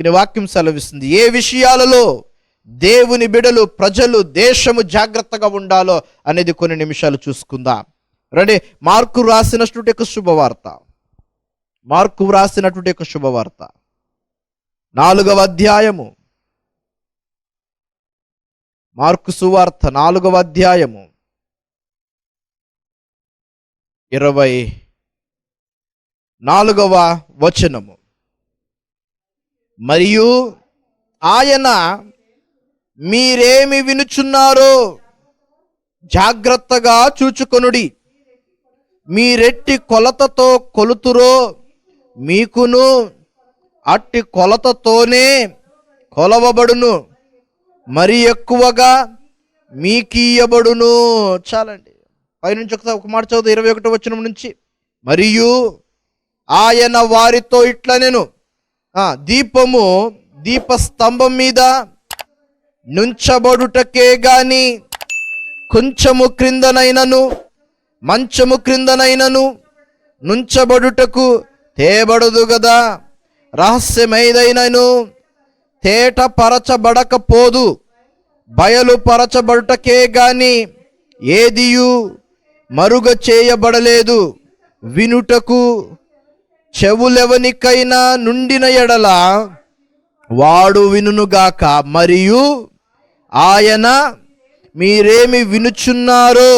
అందుకని వాక్యం సెలవిస్తుంది ఏ విషయాలలో దేవుని బిడలు, ప్రజలు, దేశము జాగ్రత్తగా ఉండాలో అనేది కొన్ని నిమిషాలు చూసుకుందాం. రండి, మార్కు రాసినటువంటి ఒక శుభవార్త, మార్కు రాసినటువంటి ఒక శుభవార్త 4వ అధ్యాయము, మార్కు సువార్త 4వ అధ్యాయము 24వ వచనము. మరియు ఆయన మీరేమి వినుచున్నారో జాగ్రత్తగా చూచుకొనుడి, మీరెట్టి కొలతతో కొలుతురో మీకును అట్టి కొలతతోనే కొలవబడును, మరి ఎక్కువగా మీకీయబడును. చాలండి, పైనుంచి ఒక మాట చదువు 21వ వచనం నుంచి. మరియు ఆయన వారితో ఇట్లనెను, దీపము దీపస్తంభం మీద నుంచబడుటకే గాని కొంచెము క్రిందనైనను మంచము క్రిందనైనను నుంచబడుటకు తేబడదు గదా. రహస్యమైదైనను తేటపరచబడకపోదు, బయలుపరచబడుటకే గాని ఏదియు మరుగ చేయబడలేదు. వినుటకు చెవులెవనికైనా నుండిన ఎడల వాడు వినుగాక. మరియు ఆయన మీరేమి వినుచున్నారో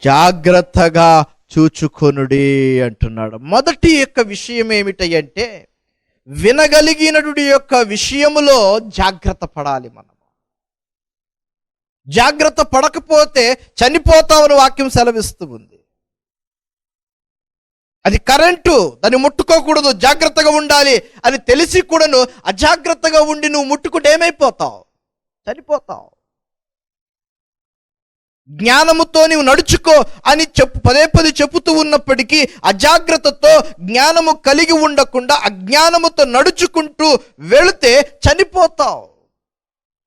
జాగ్రత్తగా చూచుకొనుడి అంటున్నాడు. మొదటి యొక్క విషయం ఏమిటంటే వినగలిగినటువంటి యొక్క విషయములో జాగ్రత్త పడాలి. మనం జాగ్రత్త పడకపోతే చనిపోతామని వాక్యం సెలవిస్తూ ఉంది. అది కరెంటు, దాన్ని ముట్టుకోకూడదు, జాగ్రత్తగా ఉండాలి అని తెలిసి కూడాను అజాగ్రత్తగా ఉండి నువ్వు ముట్టుకుంటే ఏమైపోతావు? చనిపోతావు. జ్ఞానముతో నీవు నడుచుకో అని పదే పదే చెబుతూ ఉన్నప్పటికీ అజాగ్రత్తతో జ్ఞానము కలిగి ఉండకుండా అజ్ఞానముతో నడుచుకుంటూ వెళితే చనిపోతావు,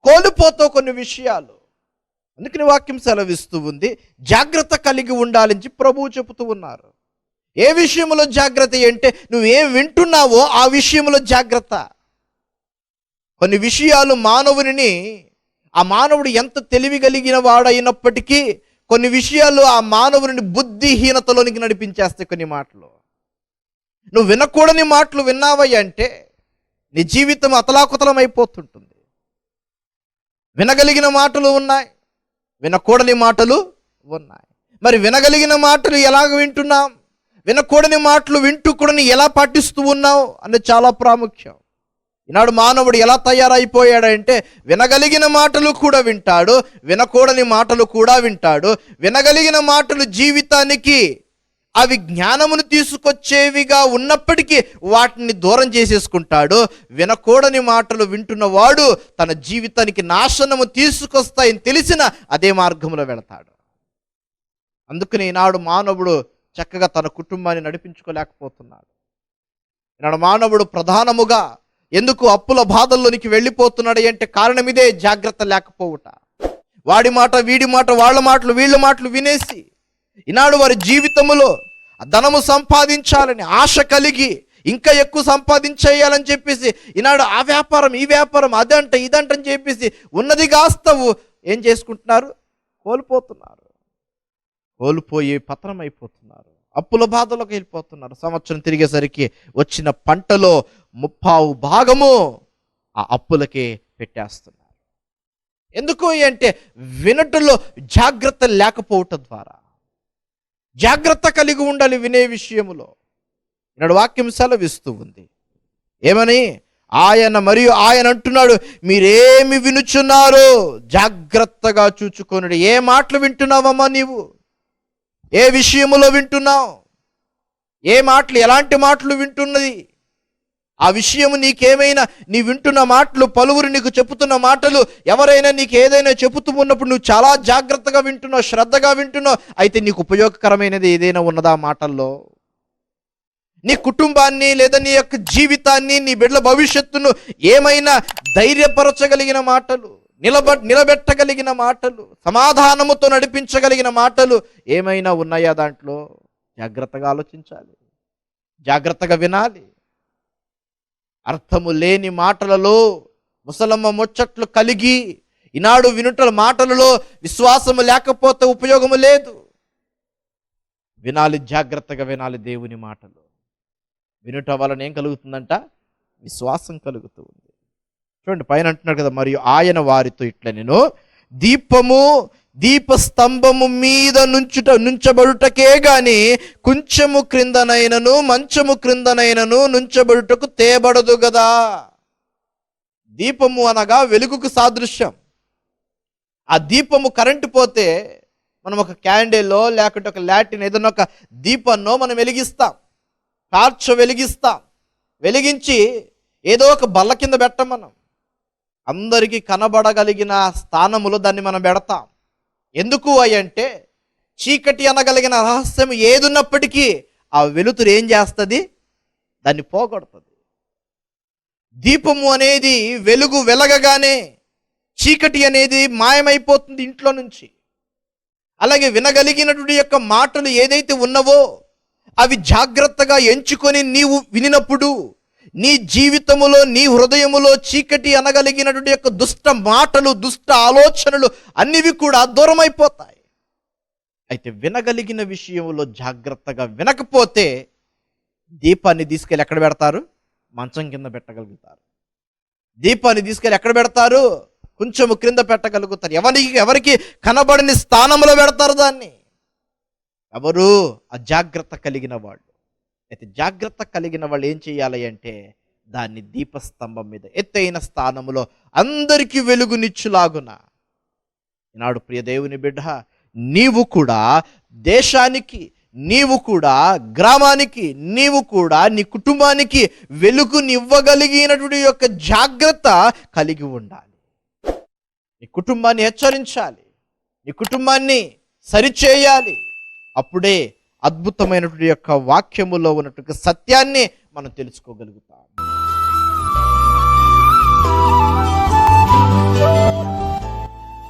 కోల్పోతావు కొన్ని విషయాలు. అందుకని వాక్యం సెలవిస్తూ ఉంది జాగ్రత్త కలిగి ఉండాలని ప్రభువు చెబుతూ ఉన్నారు. ఏ విషయంలో జాగ్రత్త అంటే నువ్వేం వింటున్నావో ఆ విషయంలో జాగ్రత్త. కొన్ని విషయాలు ఆ మానవుడు ఎంత తెలివి కలిగిన వాడైనప్పటికీ కొన్ని విషయాలు ఆ మానవుని బుద్ధిహీనతలోనికి నడిపించేస్తాయి. కొన్ని మాటలు నువ్వు వినకూడని మాటలు విన్నావయ్య అంటే నీ జీవితం అతలాకుతలం అయిపోతుంటుంది. వినగలిగిన మాటలు ఉన్నాయి, వినకూడని మాటలు ఉన్నాయి. మరి వినగలిగిన మాటలు ఎలాగ వింటున్నాం, వినకూడని మాటలు వింటూ కూడా ఎలా పాటిస్తూ ఉన్నావు అనేది చాలా ప్రాముఖ్యం. ఈనాడు మానవుడు ఎలా తయారైపోయాడంటే వినగలిగిన మాటలు కూడా వింటాడు, వినకూడని మాటలు కూడా వింటాడు. వినగలిగిన మాటలు జీవితానికి అవి జ్ఞానమును తీసుకొచ్చేవిగా ఉన్నప్పటికీ వాటిని దూరం చేసేసుకుంటాడు. వినకూడని మాటలు వింటున్నవాడు తన జీవితానికి నాశనము తీసుకొస్తాయని తెలిసిన అదే మార్గంలో వెళతాడు. అందుకని ఈనాడు మానవుడు చక్కగా తన కుటుంబాన్ని నడిపించుకోలేకపోతున్నాడు. ఈనాడు మానవుడు ప్రధానముగా ఎందుకు అప్పుల బాధల్లోనికి వెళ్ళిపోతున్నాడు అంటే కారణం ఇదే, జాగ్రత్త లేకపోవుట. వాడి మాట వీడి మాట, వాళ్ళ మాటలు వీళ్ళ మాటలు వినేసి ఈనాడు వారి జీవితంలో ధనము సంపాదించాలని ఆశ కలిగి ఇంకా ఎక్కువ సంపాదించేయాలని చెప్పేసి ఈనాడు ఆ వ్యాపారం ఈ వ్యాపారం అదంట ఇదంటని చెప్పేసి ఉన్నది కాస్తవు ఏం చేసుకుంటున్నారు? కోల్పోతున్నారు. కోల్పోయి పతనం అయిపోతున్నారు, అప్పుల బాధలోకి వెళ్ళిపోతున్నారు. సంవత్సరం తిరిగేసరికి వచ్చిన పంటలో 30% ఆ అప్పులకే పెట్టేస్తున్నారు. ఎందుకు అంటే వినటంలో జాగ్రత్త లేకపోవటం ద్వారా. జాగ్రత్త కలిగి ఉండాలి వినే విషయములో. ఈనాడు వాక్యం సెలవిస్తూ ఉంది ఏమని? ఆయన అంటున్నాడు మీరేమి వినుచున్నారో జాగ్రత్తగా చూచుకొనుడి. ఏ మాటలు వింటున్నావమ్మా నీవు? ఏ విషయములో వింటున్నావు? ఏ మాటలు, ఎలాంటి మాటలు వింటున్నది? ఆ విషయము నీకేమైనా, నీ వింటున్న మాటలు, పలువురు నీకు చెప్పుతున్న మాటలు, ఎవరైనా నీకు ఏదైనా చెబుతూ ఉన్నప్పుడు నువ్వు చాలా జాగ్రత్తగా వింటున్నావు, శ్రద్ధగా వింటున్నావు, అయితే నీకు ఉపయోగకరమైనది ఏదైనా ఉన్నదా మాటల్లో? నీ కుటుంబాన్ని లేదా నీ యొక్క జీవితాన్ని, నీ బిడ్డల భవిష్యత్తును ఏమైనా ధైర్యపరచగలిగిన మాటలు, నిలబెట్టగలిగిన మాటలు, సమాధానముతో నడిపించగలిగిన మాటలు ఏమైనా ఉన్నాయా? దాంట్లో జాగ్రత్తగా ఆలోచించాలి, జాగ్రత్తగా వినాలి. అర్థము లేని మాటలలో ముసలమ్మ ముచ్చట్లు కలిగి ఈనాడు వినుటల మాటలలో విశ్వాసము లేకపోతే ఉపయోగము లేదు. వినాలి, జాగ్రత్తగా వినాలి దేవుని మాటలు. వినుట వలన ఏం కలుగుతుందంట? విశ్వాసం కలుగుతూ ఉంది. చూడండి పైన అంటున్నాడు కదా, మరియు ఆయన వారితో ఇట్లా, నేను దీపము దీపస్తంభము మీద నుంచబడుటకే గాని కొంచెము క్రిందనైనను మంచము క్రిందనైనను నుంచబడుటకు తేబడదు కదా. దీపము అనగా వెలుగుకు సాదృశ్యం. ఆ దీపము కరెంటు పోతే మనం ఒక క్యాండిల్లో లేకుంటే ఒక లాటిన్ ఏదైనా ఒక దీపన్నో మనం వెలిగిస్తాం, టార్చ్ వెలిగిస్తాం. వెలిగించి ఏదో ఒక బల్ల కింద పెట్టం, మనం అందరికీ కనబడగలిగిన స్థానములో దాన్ని మనం పెడతాం. ఎందుకు అంటే చీకటి అనగలిగిన రహస్యం ఏదున్నప్పటికీ ఆ వెలుతురు ఏం చేస్తుంది? దాన్ని పోగొడుతుంది. దీపము అనేది వెలుగు వెలగగానే చీకటి అనేది మాయమైపోతుంది ఇంట్లో నుంచి. అలాగే వినగలిగినటువంటి యొక్క మాటలు ఏదైతే ఉన్నవో అవి జాగ్రత్తగా ఎంచుకొని నీవు వినినప్పుడు నీ జీవితములో, నీ హృదయములో చీకటి అనగలిగినటువంటి యొక్క దుష్ట మాటలు, దుష్ట ఆలోచనలు అన్నివి కూడా దూరమైపోతాయి. అయితే వినగలిగిన విషయంలో జాగ్రత్తగా వినకపోతే దీపాన్ని తీసుకెళ్ళి ఎక్కడ పెడతారు? మంచం కింద పెట్టగలుగుతారు. దీపాన్ని తీసుకెళ్ళి ఎక్కడ పెడతారు? కొంచెము క్రింద పెట్టగలుగుతారు. ఎవరికి కనబడని స్థానంలో పెడతారు దాన్ని. ఎవరు? అజాగ్రత్త కలిగిన వాళ్ళు. అయితే జాగ్రత్త కలిగిన వాళ్ళు ఏం చేయాలి అంటే దాన్ని దీపస్తంభం మీద ఎత్తైన స్థానంలో అందరికీ వెలుగునిచ్చులాగున. ఈనాడు ప్రియ దేవుని బిడ్డ, నీవు కూడా దేశానికి, నీవు కూడా గ్రామానికి, నీవు కూడా నీ కుటుంబానికి వెలుగునివ్వగలిగినటువంటి యొక్క జాగ్రత్త కలిగి ఉండాలి. నీ కుటుంబాన్ని హెచ్చరించాలి, నీ కుటుంబాన్ని సరిచేయాలి. అప్పుడే అద్భుతమైనటువంటి యొక్క వాక్యములో ఉన్నటువంటి సత్యాన్ని మనం తెలుసుకోగలుగుతాం.